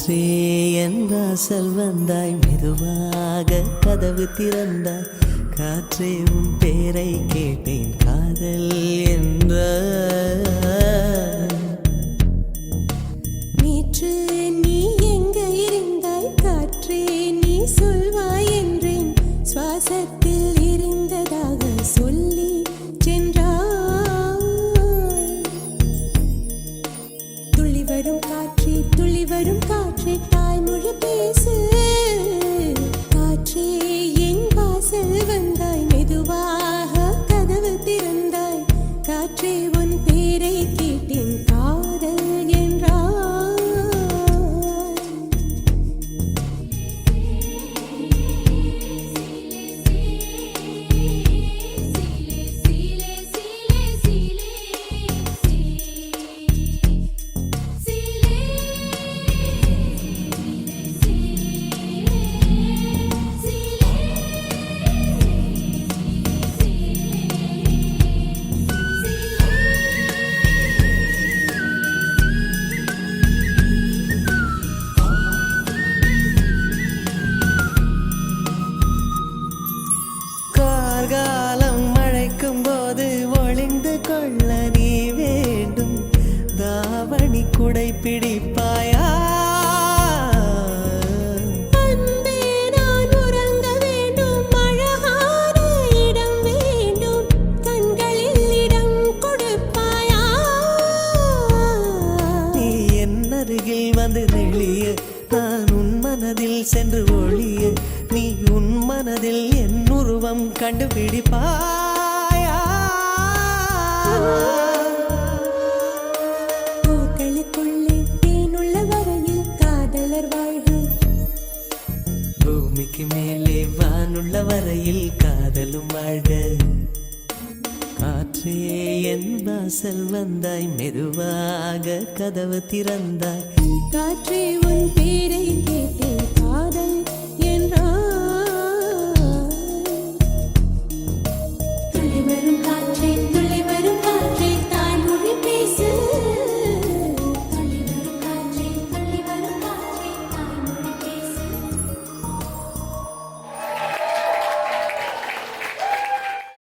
காற்றே என் வாசல் வந்தாய், மெதுவாக கதவு திறந்தாய். காற்றே உன் பேரை கேட்டேன், காதல் என்ற. நேற்று நீ எங்க இருந்தாய், காற்றே நீ சொல்வாய் என்றேன். சுவாசத்தில் இருந்ததாக சொல்லி சென்றாய். துளி வரும் காற்றே, துளி வரும் காற்றே, தாய்மொழி பேசு. காற்றே என் வாசல் வந்தாய், மெதுவாக கதவு திறந்தாய். காற்றே உன் பேரை கேட்டேன், காதல் என்றாய். கார்காலம் மழைக்கும் போது ஒளிந்து கொள்ள நீ வேண்டும். தாவணி குடை பிடிப்பாயா? அன்பே நான் உறங்க வேண்டும், அழகான இடம் வேண்டும், கண்களில் இடம் கொடுப்பாயா? நீ என் அருகில் வந்து நெளிய, நான் உன் மனதில் சென்று ஒளிய. நீ உன் மனதில் என் உருவம் கண்டுபிடிப்பாயா? பூக்களுக்குள்ளே தேனுள்ள வரையில் காதலர் வாழ்க. பூமிக்கு மேலே வானுள்ள வரையில் காதலும் வாழ்க. காற்றே என் வாசல் வந்தாய், மெதுவாக கதவு திறந்தாய். காற்றே உன் பேரை கேட்டேன்,